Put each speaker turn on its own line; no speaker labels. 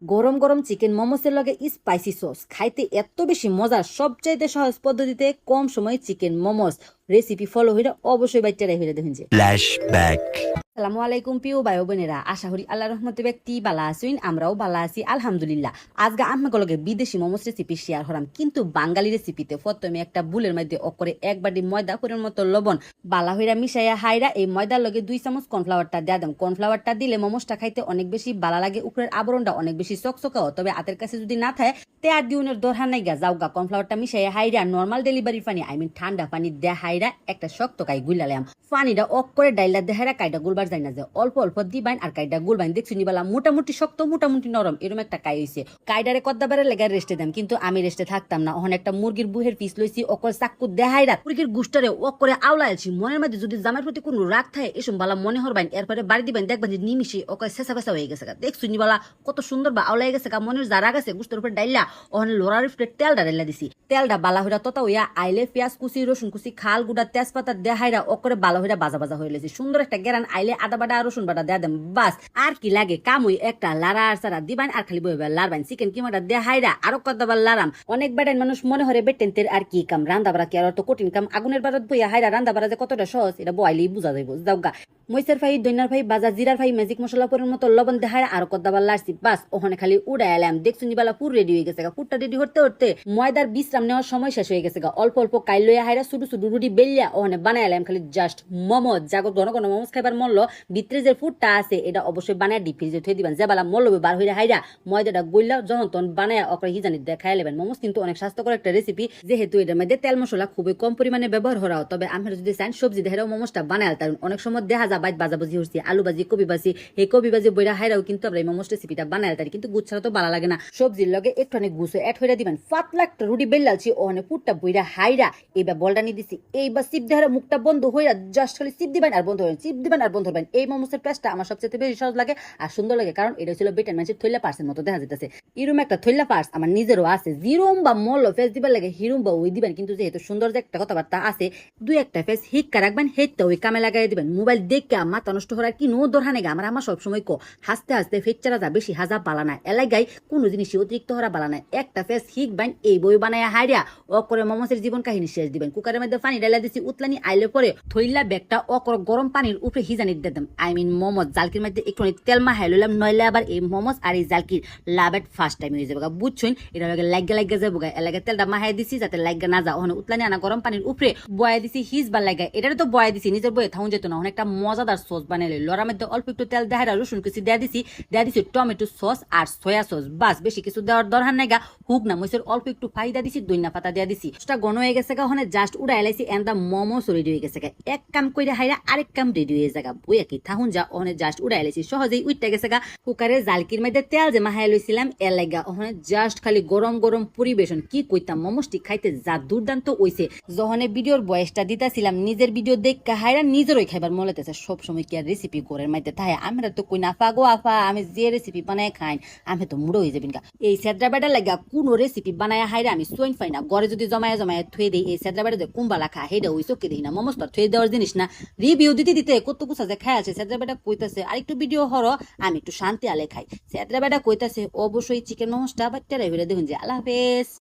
গরম গরম চিকেন মোমোসের লগে স্পাইসি সস খাইতে এত বেশি মজা। সবচাইতে সহজ পদ্ধতিতে কম সময়ে চিকেন মোমোস রেসিপি ফলো হইরা অবশ্যই বাচ্চারাই হইরা দেখুন যে।
Flashback.
আসসালামু আলাইকুম প্রিয় ভাই বোনেরা, আশা করি আল্লাহ রহমতে ব্যক্তি বালা আছেন, আমরাও বালা আছি আলহামদুলিল্লাহ। আজকে আমাকে লগে বিদেশি মোমোস রেসিপি শেয়ার করাম, কিন্তু বাঙালি রেসিপিতে প্রথমে একটা বুলের মধ্যে অকরে এক বাটি ময়দা পরিমাণ মতো লবণ বালা হইরা মিশাইয়া হাইরা এই ময়দার লগে 2 চামচ কর্নফ্লাওয়ারটা দেয়া দাম। কর্নফ্লাওয়ারটা দিলে মোমোসটা খাইতে অনেক বেশি বালা লাগে, উপরের আবরণটা অনেক বেশি চকচকাও। তবে হাতের কাছে যদি না থাকে তে আর দিউনের দরকার নাই গা, যাওগা কর্নফ্লাওয়ারটা মিশাইয়া হাইরা নর্মাল ডেলিভারি পানি ঠান্ডা পানি দেয়া হাইরা একটা শক্ত কাই গুলালাম। পানিটা অফ করে ডাইলা দেহারা কাইটা গুলবার যায় না, যে অল্প অল্প দিবাইন আর কাইটা গুলবাইন। দেখছি নিবালা মোটামুটি শক্ত মোটামুটি নরম এরকম একটা কাই হইছে। কাইডারে কদ্দাবারে লেগে রেস্টে দাম, কিন্তু আমি রেস্টে থাকতাম না। ওখানে একটা মুরগির বুহের পিস লইছি, অকর চাক্কু দেহাইরা মুরগির গুষ্টারে অক করে আওলাইছি। মনের মধ্যে যদি জামের প্রতি কোনো রাগ থাকে এসব বালা মনে হরবাইন, এরপরে বাড়ি দিবেন দেখবেন যে নিমিশে অকর শেষা ফেসা হয়ে গেছে। দেখছি নিবালা কত সুন্দর বা আওলাই গেছে গা, মনের যা রাগ আছে গুষ্টার উপরে ডাইলা ওখানে লোরার উপরে তেলটা ডাইলা দিছি। তেলটা বালা হইরা তত হইয়া আইলে পেঁয়াজ কুচি রসুন কুচি খাল গুড়া তেজপাতা দেহাইরা অকরে বালা হইরা বাজা বাজা হয়ে লেছি। সুন্দর একটা গেরান আইলে আদা বাটা রসুন বাটা দেয়া দেন, বাস আর কি লাগে। কামুই একটা লারা আর সারা দিবান আর খালি বইবে লারবাইন। চিকেন কিমাটা দেহাইরা আরো কতবার লারাম। অনেক বেটাইন মানুষ মনে হরে বেটেন্তের আর কি কাম, রান্দা বাড়া কি আর তো কঠিন কাম। আগুনের বাড়াত বইয়া হাইরা রান্দা বাড়া যে কতটা সহজ এটা বইলেই বুঝা যাইব। যাওগা মইসের ভাই দইনার ভাই বাজা জিরার ভাই ম্যাজিক মশলা পরিমাণ মতো লবণ দেহাইরা আরো কতবার লারছি, বাস ওখানে খালি উড়াই এলাম। দেখছি নিবালা পুর রেডি হয়ে গেছে গা। পুরটা রেডি হতে হতে ময়দার বিশ্রাম নেওয়ার সময় শেষ হয়ে গেছে গা। অল্প অল্প কাইল লইয়া হাইরা শুধু শুধু রুটি বেলিয়া ওখানে বানাই এলাম। খালি জাস্ট মোমোজ জাগো ঘন ঘন মোমোজ খাইবার মল্ল ভিতরে যে ফুটটা আছে এটা অবশ্যই বানায় ডিপ ফ্রিজে থুয়ে দিবেন। যেবালা মল্লবে বার হইরা হাইরা ময়দাটা গইলা যখন তখন বানায় অকরে হিজানি দেখাই লেবেন। মোমোজ কিন্তু অনেক স্বাস্থ্যকর একটা রেসিপি, যেহেতু এটার মধ্যে তেল মশলা খুবই কম পরিমাণে ব্যবহার করা। তবে আমরা যদি চান সবজি দেহেরাও মোমোজটা বানাই আলতাম। অনেক সময় দেখা যায় বাইত বাজাবাজি হচ্ছে আলু ভাজি কবি ভাজি, এই কবি ভাজি বইরা হাইরাও কিন্তু আমরা এই মোমোজ রেসিপিটা বানাই আলতাম। কিন্তু গুছ ছাড়া তো ভালো লাগে না, সবজির লগে একটু অনেক গুছো অ্যাড হইরা দিবেন। পাতলা একটা রুটি বেলালছি ওখানে পুটটা বইরা হাইরা এইবার বলটা নিয়ে দিছি। এইবার সিপ দেহারা মুখটা বন্ধ হইরা জাস্ট খালি সিপ দিবেন আর বন্ধ হবেন, সিপ দিবেন আর বন্ধ হবেন। এই মোমোসের পেস্টটা আমার সবচেয়ে বেশি সহজ লাগে আর সুন্দর লাগে, কারণ এটা ছিল বেটেন মাছের থইলা পার্সের মতো দেখা যেতেছে। এরকম একটা থইলা পার্স আমার নিজেরও আছে। জিরোম বা মল ফেস দিবার লাগে হিরুম বা ওই দিবেন, কিন্তু যেহেতু সুন্দর যে একটা কথাবার্তা আছে দুই একটা ফেস হিক্কা রাখবেন, হেটটা ওই কামে লাগাই দিবেন। মোবাইল দেখে মাথা নষ্ট হওয়ার কি নো দরকার নেই। আমার আমার সবসময় কো হাসতে হাসতে ফেচ্চারা যা বেশি হাজা বালা না, এলাকায় কোনো জিনিসই অতিরিক্ত হরা বালা না। একটা ফেস হিকবেন এই বই বানায় হাইরা ও করে মোমোসের জীবন কাহিনী শেষ দিবেন। কুকারের মধ্যে পানি ডালা দিছি, উতলানি আইলে পরে থইলা ব্যাগটা ও করে গরম পানির উপরে হিজানি দিতাম। আই মিন মোমোস জালকির মধ্যে একটু তেল মাহাই লইলাম, নইলে আবার এই মোমোস আর এই জালকির লাভেট ফার্স্ট টাইম হয়ে যাবে। বুঝছেন এটা লাগে লাগা যাবো গা। এলাকায় তেলটা মাহাই দিছি যাতে লাগা না যা। ওখানে উতলানি আনা গরম পানির উপরে বয়া দিছি হিজবার লাগা। এটা তো বয়া দিছি নিজের বয়ে থাউন যেত না। একটা মজাদার সস বানাইলে লড়ার মধ্যে অল্প একটু তেল দেখাই রসুন কুচি দেয়া দিছি টমেটো সস আর সয়া সস, বাস বেশি কিছু দেওয়ার দরকার নাই গা। হুক না মইসের অল্প একটু ফাইদা দিছি, দইনা পাতা দেয়া দিছি। সেটা ঘন হয়ে গেছে গা। ওখানে জাস্ট উড়াই লাইছি এন্ড দা মোমোস রেডি হয়ে গেছে গা। এক কাম কইরা হাইরা আরেক কাম রেডি হয়ে যায় গা। বইয়া কি থাহুন যা ওখানে জাস্ট উড়াই লাইছি, সহজেই উইটটা গেছে গা। কুকারে জালকির মধ্যে তেল যে মাহাই লইছিলাম এর লাগা ওখানে জাস্ট খালি গরম গরম পরিবেশন। কি কইতাম মোমোসটি খাইতে যা দুর্দান্ত হইছে। যখন ভিডিওর বয়সটা দিতাছিলাম নিজের ভিডিও দেখে হাইরা নিজেরই খাইবার মলেতেছে। সবসময় কি আর রেসিপি করে মাইতে তাই আমরা তো কই না আফা গো আফা আমি যে রেসিপি বানায় খাই আমি তো মুড়ো হয়ে যাবেন গা। এই সেদ্রা বেটা লাগা কোনো রেসিপি বানায় হাইরা আমি সোইন পাই না। ঘরে যদি জমায়া জমায়া থুয়ে দিই এই সেদ্রা বেটা কুম্বালা খা হেডা ওই চোখে দিই না। মোমোস তো থুয়ে দেওয়ার জিনিস না। রিভিউ দিতে দিতে কত কুসা যে খাই আছে সেদ্রা বেটা কইতাছে আর একটু ভিডিও হরো আমি একটু শান্তি আলে খাই। সেদ্রা বেটা কইতাছে অবশ্যই চিকেন মোমোসটা বাচ্চারা হইলে দেখুন যে। আল্লাহ হাফেজ।